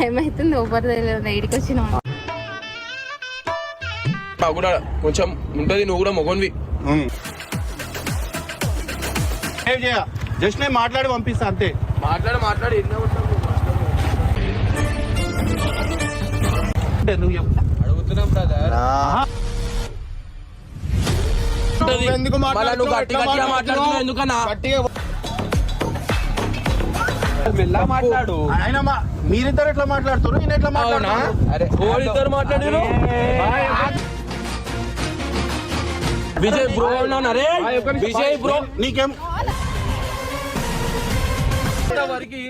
భయం అవుతుంది. ఓపర్ ఇడికి వచ్చిన కూడా కొంచెం ఉంటది. నువ్వు కూడా మొగన్వి. జస్ట్ నేను మాట్లాడి పంపిస్తా అంతే. మాట్లాడి ఎన్నో నువ్వు అడుగుతున్నాం బ్రదర్. నువ్వు గట్టిగా మాట్లాడుతున్నావు ఎందుకన్నా? మాట్లాడు. ఆయన మీరిద్దరు ఎట్లా మాట్లాడుతున్నారు? నేను ఎట్లా మాట్లాడుతున్నారు? విజయ్ బ్రో అరే విజయ్ బ్రో నీకేం వరకు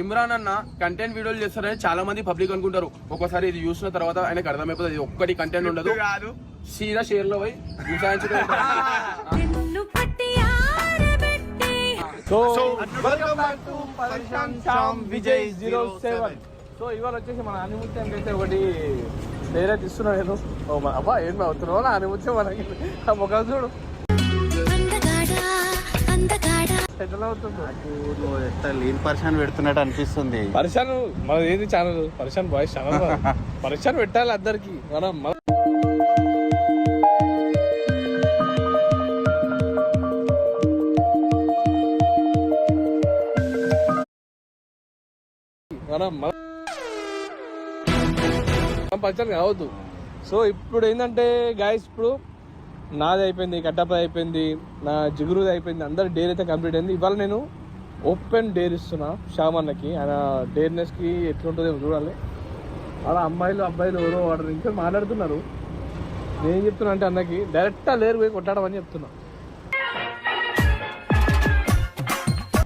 ఇమ్రాన్ అన్న కంటెంట్ వీడియోలు చేస్తారని చాలా మంది పబ్లిక్ అనుకుంటారు. ఒక్కోసారి ఇది చూసిన తర్వాత ఆయనకు అర్థమైపోతుంది ఒక్కటి కంటెంట్ ఉండదు. సీదా షేర్ లో పోయి సో ఇవాళ వచ్చేసి మన ఆనిముత్యానికి అయితే ఒకటి వేరే తీస్తున్నాడు ఏదో. అబ్బా ఏం అవుతున్నావు ఆనిముత్యం మనకి ముఖం చూడు ఎట్లా అవుతుంది. లీన్ పర్సన్ పెడుతున్నట్టు అనిపిస్తుంది. పరిశాన్ మన ఏది ఛానల్ పరిశాన్ బాయ్స్ ఛానల్ పరిశాన్ పెట్టాలి అందరికి. మనం పరిచయం కావద్దు. సో ఇప్పుడు ఏంటంటే గాయస్, ఇప్పుడు నాది అయిపోయింది, కట్టప్ప అయిపోయింది, నా జిగురుది అయిపోయింది, అందరి డేర్ అయితే కంప్లీట్ అయింది. ఇవాళ నేను ఓపెన్ డేర్ ఇస్తున్నా షామన్నకి. ఆయన డేర్నెస్కి ఎట్లుంటుందో చూడాలి. అలా అమ్మాయిలు అబ్బాయిలు ఎవరో వాడు ఇంకా మాట్లాడుతున్నారు. నేను చెప్తున్నా అంటే అన్నకి డైరెక్ట్గా లేరు పోయి కొట్టాడమని చెప్తున్నా.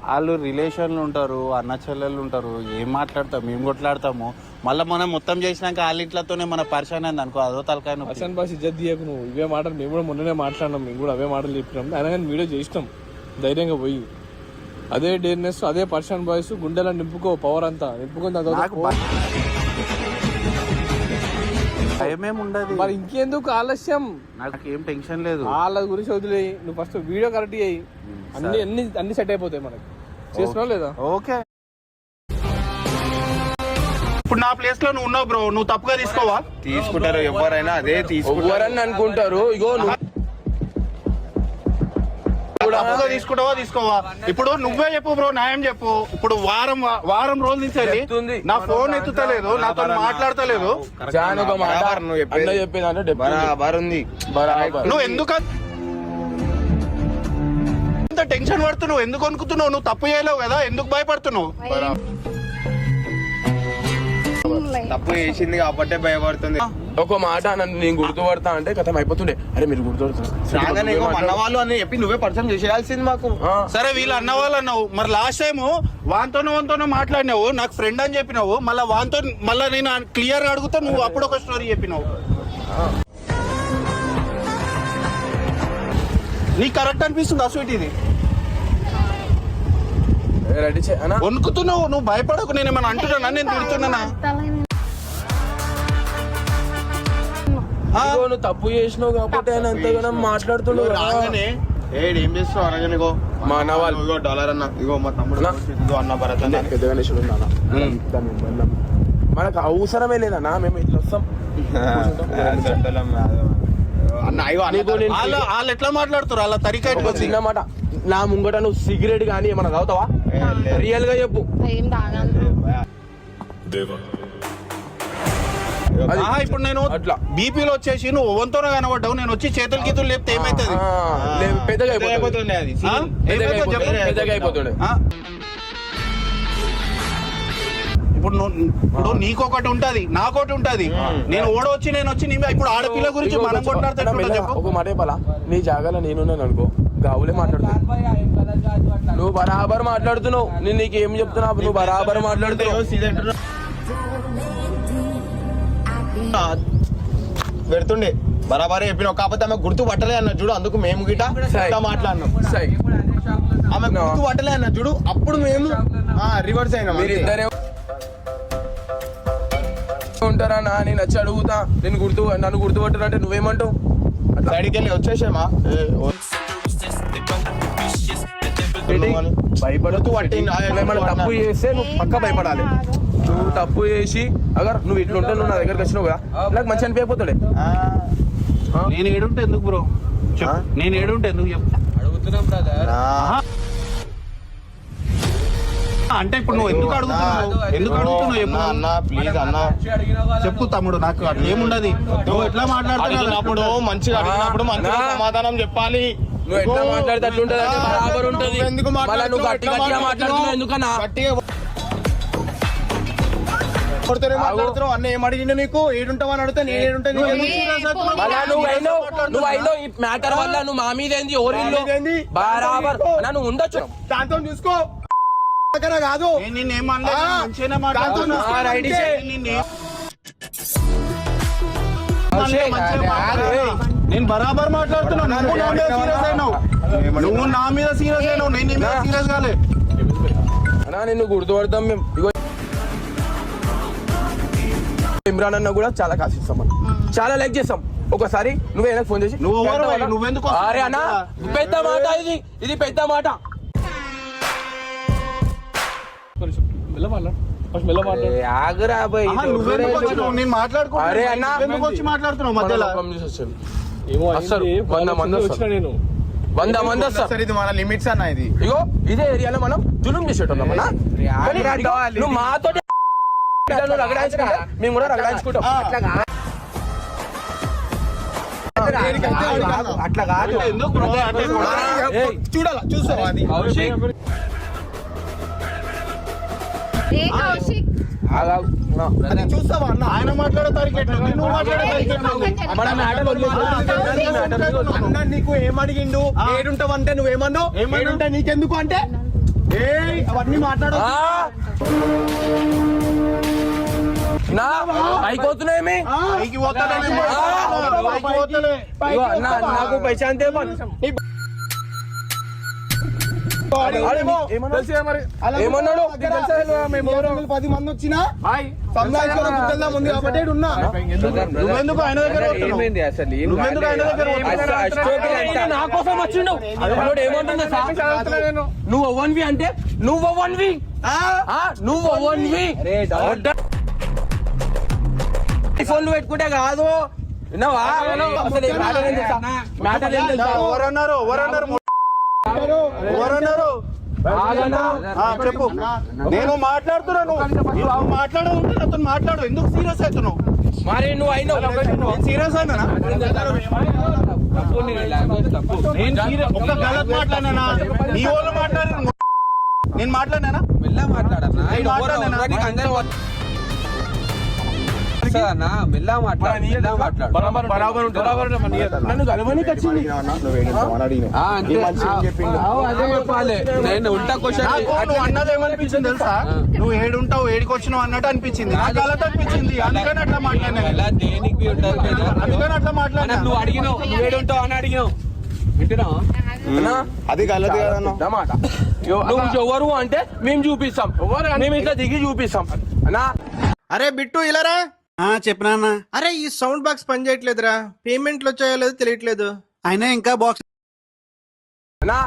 వాళ్ళు రిలేషన్లు ఉంటారు, అన్న చెల్లెళ్ళు ఉంటారు, ఏం మాట్లాడతాం, మేము కొట్లాడతాము. మళ్ళీ మనం మొత్తం చేసినాక వాళ్ళ ఇంట్లోనే మన పరిచయం అయింది అనుకో, అదో తలకాయ. పర్సన్ బాస్ ఇజ్జత్ తీయకు నువ్వు. ఇవే మాటలు మేము కూడా మొన్ననే మాట్లాడినాం, మేము కూడా అవే మాటలు చెప్పినాం. అయినా కానీ వీడియో చేసినాం ధైర్యంగా పోయి. అదే డేర్నెస్, అదే పర్సన్ బాయ్స్ గుండెలా నింపుకో, పవర్ అంతా నింపుకుంది. భయమేం ఉండదు. మరి ఇంకెందుకు ఆలస్యం? నాకు ఏం టెన్షన్ లేదు. వాళ్ళ గురించి వదిలేయి, నువ్వు ఫస్ట్ వీడియో కరెక్ట్ అయ్యి అన్ని సెట్ అయిపోతాయి మనకి. చేస్తున్నావు లేదా? ఓకే. ఇప్పుడు నా ప్లేస్ లో నువ్వు ఉన్నావు బ్రో, నువ్వు తప్పుగా తీసుకోవా? తీసుకుంటారు ఎవరైనా, అదే తీసుకోవాలని అనుకుంటారు. ఇగో తప్పుగా తీసుకుంటావా తీసుకోవా? ఇప్పుడు నువ్వే చెప్పు బ్రో, న్యాయం చెప్పు. ఇప్పుడు వారం రోజుల నుంచి నా ఫోన్ ఎత్తుతలేదు, నాతో మాట్లాడతలేదు. నువ్వు ఎందుకు టెన్షన్ పడుతున్నావు? ఎందుకు అనుకుతున్నావు? నువ్వు తప్పు చేయలేవు కదా, ఎందుకు భయపడుతున్నావు? తప్పు చేసింది కాబట్టి భయపడుతుంది. ఒక మాట నేను గుర్తుపడతా అంటే కథం అయిపోతుండే. అరే మీరు గుర్తుపడుతున్నారు అన్నవాళ్ళు అని చెప్పి నువ్వే పరిచయం చేసేయాల్సింది మాకు. సరే వీళ్ళు అన్నవాళ్ళు అన్నావు, మరి లాస్ట్ టైం వాంతోనో మాట్లాడినావు, నాకు ఫ్రెండ్ అని చెప్పినావు. మళ్ళీ నేను క్లియర్ గా అడుగుతా, నువ్వు అప్పుడు ఒక స్టోరీ చెప్పినావు. నీకు కరెక్ట్ అనిపిస్తుంది అసలు ఇది? వణుకుతున్నావు, నువ్వు భయపడకు. నేను ఏమన్నా అంటున్నా? నేను తిడుతున్నానా? నువ్వు తప్పు చేసినావు కాబట్టి ఆయన అంతగానో మాట్లాడుతున్నావు. రాగానే ఏం చేస్తున్నావు అనగానే మా అన్న వాళ్ళు డాలర్ అన్న, ఇగో మా తమ్ముడు అన్న భరత్ మనకు అవసరమే లేదన్నా, మేము ఇట్లా వస్తాం. వాళ్ళు ఎట్లా మాట్లాడుతారు? వాళ్ళ తరికా చిన్న మాట, నా ముంగట నువ్వు సిగరెట్ కానీ ఏమన్నా తాగుతావా? రియల్ గా చెప్పు. ఇప్పుడు నేను అట్లా బీపీలో వచ్చేసి నువ్వు ఓవంతోనే కనబడ్డావు, నేను వచ్చి చేతులు గీతులు లేపితే ఏమైతుంది? పెద్దగా అయిపోతుండే. ఇప్పుడు నీకొకటి ఉంటది, నాకోటి ఉంటది. నేను ఓడొచ్చి ఇప్పుడు ఆడపిల్ల గురించి మనం కొట్లాడుతా. ఒక మాట చెప్పాలా, నీ జాగాలో నేనున్నాను అనుకో, గావులే మాట్లాడుతున్నా. నువ్వు బరాబర్ మాట్లాడుతున్నావు. నేను నీకేం చెప్తున్నావు? నువ్వు బరాబర్ మాట్లాడుతున్నావు. పెడుతుండే బరాబరే చెప్పినావు. కాకపోతే ఆమె గుర్తు పట్టలే అన్న చూడు, అందుకు మేము గిట మాట్లాడినాం. ఆమె గుర్తు పట్టలే అన్న చూడు, అప్పుడు మేము రివర్స్ అయినా. మీరిద్దరే ఉంటారా? నేను వచ్చి అడుగుతా, నన్ను గుర్తుపట్టారంటే నువ్వేమంటావు? సైడ్కి వెళ్ళి వచ్చేసేమా భయపడద్దు అంటే ఏమైనా తప్పు చేస్తే నువ్వు పక్క భయపడాలి. నువ్వు తప్పు చేసి అగర్ నువ్వు ఇట్లా ఉంటావు, నువ్వు నా దగ్గరికి వచ్చినావు కదా నాకు మంచి అనిపించకపోతాడే. నేను ఏడుంటే ఎందుకు బ్రో చెప్పు, నేను ఏడుంటే ఎందుకు చెప్పు అడుగుతున్నాం బ్రదర్. అంటే ఇప్పుడు నువ్వు ఎందుకు అడుగుతున్నావు చెప్పు అన్న ప్లీజ్ అన్న చెప్పు తమ్ముడు, నాకు అట్లా ఏముండదు. నువ్వు ఎట్లా మాట్లాడుతున్నప్పుడు మంచిగా అడిగినప్పుడు మంచిగా సమాధానం చెప్పాలి. నువ్వు ఎట్లా మాట్లాడితే అట్లుంటది అంటే బరాబర్ ఉంటది. మళ్ళీ నువ్వు గట్టిగా మాట్లాడుతున్నావు ఎందుకన్నా? అన్న ఏం అడిగిండు నీకు? ఏడుంటావని అడిగితే నేను ఏడుంటా నువ్వు అయినావు ఈ మ్యాటర్ వల్ల నువ్వు మా మీద ఏంది ఓరిల్లు బరాబర్ నువ్వు ఉండొచ్చు. దాంతో చూసుకో కాదు నేను బరాబర్ మాట్లాడుతున్నా. నువ్వు నా మీద సీరియస్ అయినావు, నేను నీ మీద సీరియస్ కాలే. అన్నా నిన్ను గుర్తుపడతాం మేము. ఇగో ఇమ్రాన్ అన్న కూడా చాలా కాసిస్తాం మనం, చాలా లైక్ చేస్తాం. ఒకసారి నువ్వే నాకు ఫోన్ చేసి నువ్వెందుకు అరే అన్న పెద్ద మాట ఇది పెద్ద మాట. నేను మాట్లాడుకో. అరే అన్న ఎందుకు వచ్చి మాట్లాడుతున్నావు మధ్యలో? నేను 100 మంది వస్తారు. ఇది మన లిమిట్స్ అన్న. ఇది ఇగో ఇదే ఏరియాలో మనం జులుం చేసేటోళ్ళం అన్న. నువ్వు మాతో రగడాయించుకుంటా మేము కూడా రగడాయించుకుంటాం. అట్లా కాదు. చూడాలా చూస్తావా? అది చూస్తావా అన్న? ఆయన మాట్లాడే తారీఖు నువ్వు మాట్లాడే అన్న నీకు ఏమడిగిండు? ఏడుంటావంటే నువ్వేమన్నావు? ఏడుంటా నీకెందుకు అంటే అవన్నీ మాట్లాడు. అయిపోతున్నాయేమి నాకు పైసా అంతే. ఏమన్నాడు? 10 మంది వచ్చినా ఉంది కాబట్టి ఉన్నా. నువ్వెందుకు ఆయన దగ్గర నా కోసం వచ్చిండు. ఏమంటుందా నువ్వు ఓవన్వి అంటే నువ్వు ఓవన్వి ఫోన్లు పెట్టుకుంటే కాదు. విన్నావా? ఎవరన్నారు? చెప్పు. నేను మాట్లాడుతున్నాను. మాట్లాడవు అతను మాట్లాడు. ఎందుకు సీరియస్ అవుతున్నావు? మరి నువ్వు అయినావు సీరియస్ అయినా ఒక్క గలత్ మాట్లాడినా? నీ వాళ్ళు మాట్లాడారు, నేను మాట్లాడినా? నన్ను కలవనికి వచ్చింది. నేను ఉంటా క్వశ్చన్ అన్నది ఏమనిపించింది తెలుసా? నువ్వు ఏడుంటావు, ఏడికి వచ్చినావు అన్నట్టు అనిపించింది. నాకు అలా అనిపించింది, అందుకని అట్లా మాట్లాడినా. అందుకని అట్లా మాట్లాడినా. నువ్వు అడిగినావు, నువ్వు ఏడుంటావు అని అడిగినావు. వింటున్నావా? అది కలదు మాట. నువ్వు ఎవరు అంటే మేము చూపిస్తాం, మేము ఇట్లా దిగి చూపిస్తాం అన్నా. అరే బిట్టు ఇలారా. చెప్పనా? అరే ఈ సౌండ్ బాక్స్ పని చేయట్లేదురా. పేమెంట్లు వచ్చాయో లేదో తెలియట్లేదు. అయినా ఇంకా బాక్స్ అన్నా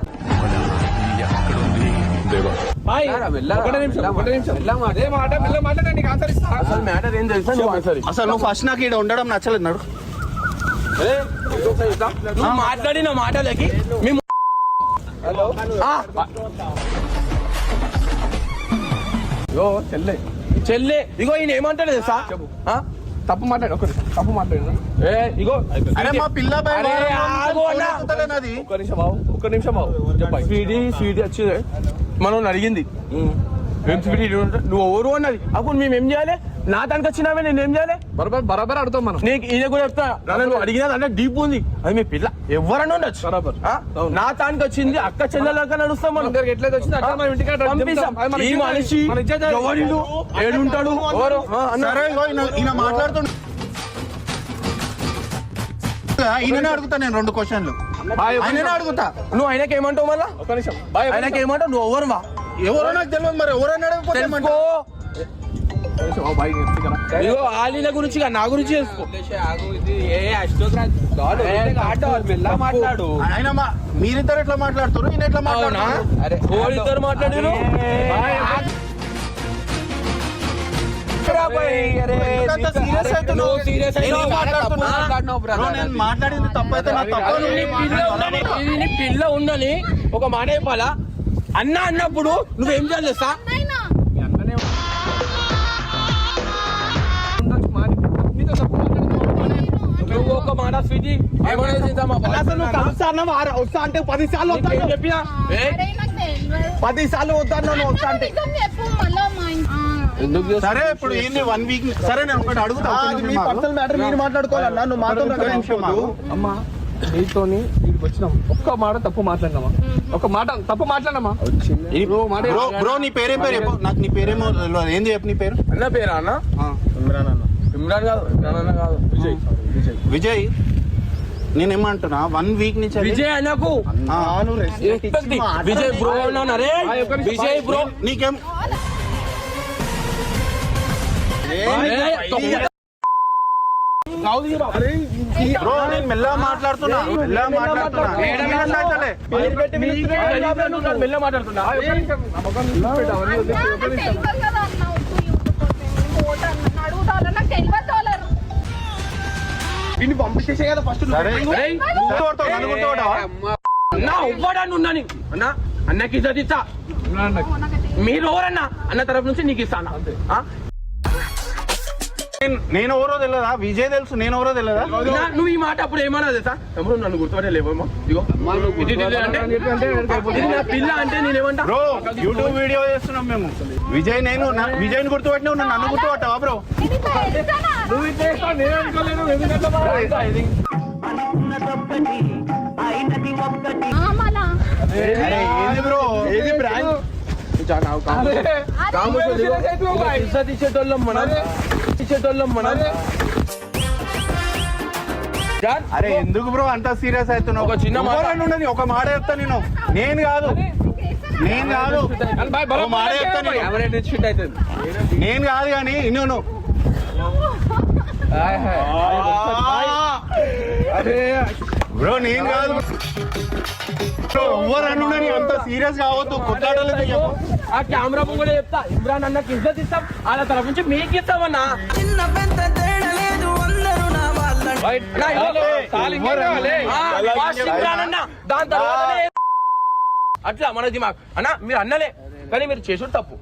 అసలు నువ్వు ఫస్ట్ నాకు ఇక్కడ ఉండడం నచ్చలేదు. నడు నువ్వు మాట్లాడిన మాటలకి మేము చెల్లె ఇగో ఈయన ఏమంటాడు తెలుసా? తప్పు మాట్లాడు, తప్పు మాట్లాడు. ఇగో మా పిల్ల ఒక్క నిమిషం స్వీటీ వచ్చి మనం అడిగింది నువ్వు ఎవరు అన్నది. అప్పుడు మేము ఏం చేయాలి? నా దానికి వచ్చినావే నేను ఏం చేయాలి? బరాబర్ ఆడుతాం మనం. నీకు ఈయన కూడా చెప్తా, నువ్వు అడిగినది అంటే డీప్ ఉంది. అది మీ పిల్ల ఎవరన్నా ఉండొచ్చు. నా తానికి వచ్చింది అక్క చెల్లెలక నడుస్తాం మనం. ఎట్లయితే వచ్చింది అట్లా మనం ఇంటికి ఈ మనిషి ఎవరు ఏడుంటాడు? ఎవరు ఈయన మాట్లాడుతుండ ఈయననే అడుగుతా నేను 2 క్వశ్చన్లు. ఆయననే అడుగుతా. నువ్వు ఆయనకి ఏమంటావు? మళ్ళా ఆయనకి ఏమంటావు? నువ్వు ఎవరు? ఎవరో నాకు తెలియదు. మరి ఎవరన్నా ఇగో ఆలీల గురించి కాదు, నా గురించి చేసుకో. మాట్లాడు ఆయన మీరిద్దరు ఎట్లా మాట్లాడుతారు, ఈయన ఎట్లా మాట్లాడుతున్నారు? ఇద్దరు మాట్లాడారు. మాట్లాడింది తప్పైతే నా తప్ప. ఇది పిల్ల ఉండని ఒక మాట చెప్పాలా, అన్న అన్నప్పుడు నువ్వేం చేయాలి తెలుసా? నువ్వు ఒక మాట స్వీటీ వస్తా అంటే 10 సార్లు చెప్పినా 10 సార్లు వద్దాను వస్తా అంటే సరే ఇప్పుడు ఏంది 1 వీక్. సరే నేను ఒకటి అడుగుతా, మీ పర్సనల్ మ్యాటర్ మీరు మాట్లాడుకోవాలన్నా, నువ్వు మాట్లాడు. అమ్మా నీతోని ఇక్కడికి వచ్చినాం, ఒక్క మాట తప్పు మాట్లాడినామా? ఒక మాట తప్పు మాట్లాడినామా? బ్రో నీ పేరేం పేరు చెప్పు నాకు. నీ పేరేమో ఏంది చెప్పు నీ పేరు. అన్న పేరా అన్న? ఇమ్రాన్ కాదు, ఇమ్రాన్ అన్న కాదు, విజయ్. విజయ్ నేనేమంటున్నా 1 వీక్ నుంచి విజయ్ అన్నకు విజయ్ బ్రో అన్నారే. విజయ్ బ్రో నీకేం బ్రో నేను మెల్లగా మాట్లాడుతున్నా. మెల్ల మాట్లాడుతున్నా. పంపించేసే కదా ఫస్ట్. అన్నా ఇవ్వడాన్ని ఉన్నాను అన్నా, అన్నకి ఇజ్జత్ ఇస్తా. మీరు ఎవరన్నా అన్న తరఫు నుంచి నీకు ఇస్తాను. నేను ఎవరో తెలియదా? విజయ్ తెలుసు, నేను ఎవరో తెలియదా? నువ్వు ఈ మాట అప్పుడు ఏమన్నా తెలుసా? తమ్ముడు నన్ను గుర్తుపడే లేవేమో. ఇదిగో ఇది నా పిల్ల అంటే నేనేమంటా? బ్రో యూట్యూబ్ వీడియో చేస్తున్నాం మేము. విజయ్ విజయ్ని గుర్తుపట్టినా నన్ను గుర్తుపట్టావా బ్రో? ఏది బ్రో ఏది బ్రాండ్ ఇచ్చేటోళ్ళం మనం, ఇచ్చేటోళ్ళం మనం. అరే ఎందుకు బ్రో అంత సీరియస్ అవుతున్నావు? ఒక చిన్న మాట ఉండదు, ఒక మాట చెప్తా నేను కాదు మాట చెప్తా నేను కాదు కానీ నేను బ్రో నేను కాదు ఎవరు అన్నాడు అంత సీరియస్ కావద్దు. కొట్లాడలేదు ఆ కెమెరా కూడా చెప్తా, ఇమ్రాన్ అన్నకి ఇజ్జత్ ఇస్తాం, వాళ్ళ తరఫు నుంచి మీకు ఇస్తామన్నా. దాని తర్వాత అట్లా మన దిమాగ్ అన్న. మీరు అన్నలే కానీ మీరు చేసుడు తప్పు.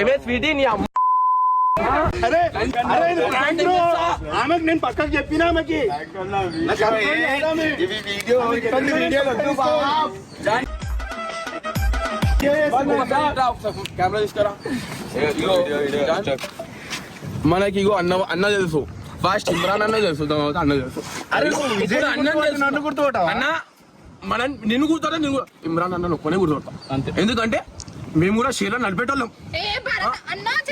ఏమే స్వీటీ నీ అమ్మ ఆమెకు నేను పక్కకు చెప్పినా ఆమెకి కెమెరా తీసుకురా. మనకి ఇగో అన్న తెలుసు, ఫస్ట్ ఇమ్రాన్ అన్న తెలుసు, తర్వాత అన్న తెలుసు. నన్ను గుర్తుపట్టావా అన్న? మనం నిన్ను గుర్తుపడతా, నేను ఇమ్రాన్ అన్న ఒక్కనే గుర్తుపడతా అంతే. ఎందుకంటే మేము కూడా షీలో నడిపేటోళ్ళం,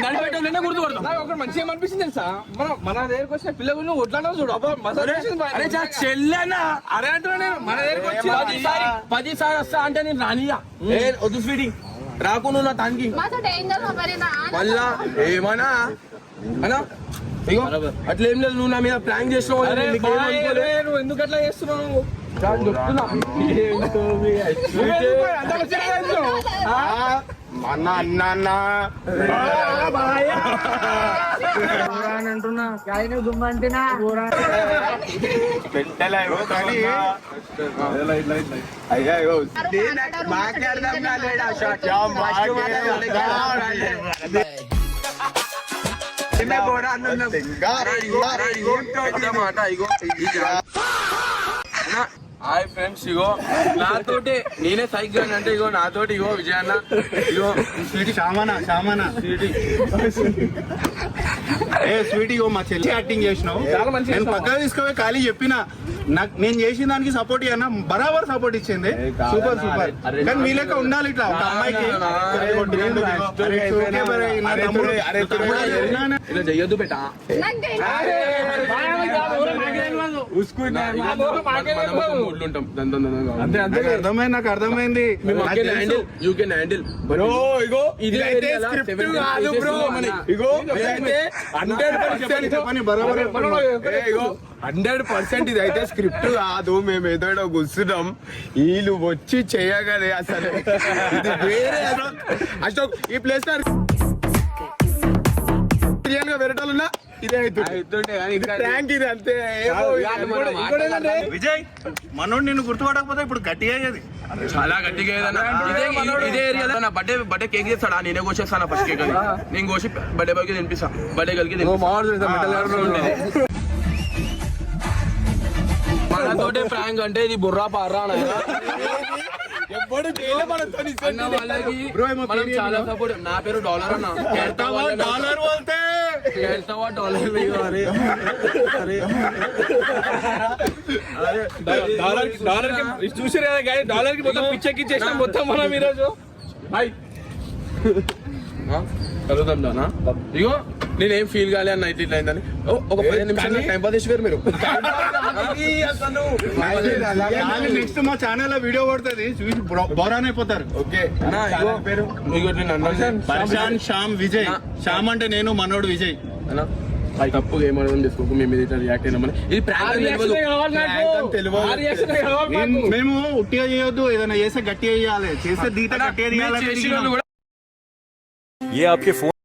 నడిపేటోళ్ళనే గుర్తుపడతాం. ఒక మంచి ఏమనిపించింది తెలుసా? మన దగ్గరకు వచ్చిన పిల్ల గురించి ఒట్లాడినా చూడు. అరే చెల్లెనా? అరే అంటున్నా నేను మన దగ్గరకు వచ్చి 10 సార్లు వస్తా అంటే నేను రానియా. వద్దు స్వీటీ రాకు, నువ్వు నా తానికి మళ్ళా ఏమన్నా అన్నా. ఇగో అట్లా ఏం లేదు, నువ్వు నా మీద ప్లాన్ చేసినావు. నువ్వు ఎందుకు అట్లా చేస్తున్నావు? చెప్తున్నా అన్న అన్న అన్న అంటున్నా గుమ్మంటున్నా పెట్టలేవు కానీ అయ్యో హాయ్ ఫ్రెండ్స్, ఇగో నాతోటి నేనే సైక్ అంటే ఇగో నాతోటి ఇగో విజయ్ అన్న, ఇగో స్వీటీ సామానా స్వీటీ స్వీటీ ఇగో మా చెల్లి యాక్టింగ్ చేసినావు చాలా మంచిగా. నేను పక్కన తీసుకుపోయి ఖాళీ చెప్పిన నాకు నేను చేసిన దానికి సపోర్ట్ ఇవ్వనా, బరాబర్ సపోర్ట్ ఇచ్చింది. సూపర్ కానీ మీ లెక్క ఉండాలి ఇట్లా ఒక అమ్మాయికి. ఇలా చెయ్యొద్దు బేటా. ఉంటాం అంతే అంతే అర్థమైంది, నాకు అర్థమైంది. You can handle. ఇగో ఇదైతే స్క్రిప్ట్ కాదు బ్రో. ఇగో ఇదైతే 100% ఇదైతే స్క్రిప్ట్ కాదు. మేము ఏదో కూర్చున్నాం, వీళ్ళు వచ్చి చేయగలే అసలు ఇది వేరే. అశోక్ ఈ ప్లేస్ రియల్ గా వేరేటోళ్ళున్నా ఇదే ట్యాంక్ ఇది అంతే. విజయ్ మనోడు నిన్ను గుర్తుపడకపోతే ఇప్పుడు గట్టిగా అయ్యేది. చాలా గట్టిగా ఏదన్నా ఇదే ఏరియాలో నా బర్త్డే కేక్ చేస్తాడా? నేనే కోసేస్తాను ఫస్ట్ కేక్ అని. నేను కోసి బర్త్డే బాయ్కి తినిపిస్తా, బర్త్డే గల్కి మనతోటే ప్రాంక్ అంటే ఇది బుర్రా పార్రా అన్న వాళ్ళకి మనం చాలా సపోర్ట్. నా పేరు డాలర్ అన్న. డాలర్ బోల్తే డాలర్ డాలర్ కి చూసారు కదా గాయ, డాలర్ కి మొత్తం పిచ్చెక్కిచ్చేసిన మొత్తం మనం ఈరోజు. కలుద్దాం దానా. ఇగో నేనేం ఫీల్ కాలే అన్న అయితే ఇట్లా అయిందని. ఒక 15 నిమిషాలు టైం పాస్ చేసి మీరు నెక్స్ట్ మా ఛానల్ లో వీడియో పడుతుంది, చూసి బోరాన్ అయిపోతారు. ఓకే పేరు ఇగో నేను పర్షాన్ శ్యామ్ విజయ్. శ్యామ్ అంటే నేను, మనోడు విజయ్. అన్న తప్పుగా ఏమర్థం చేసుకోకు, మేము ఇది రియాక్ట్ అయినామని. ఇది ప్రాంక్ మేము ఉట్టిగా చేయొద్దు, ఏదైనా చేస్తే గట్టిగా చేయాలి, చేస్తే దీట గట్టిగా చేయాలి. ये आपके फोन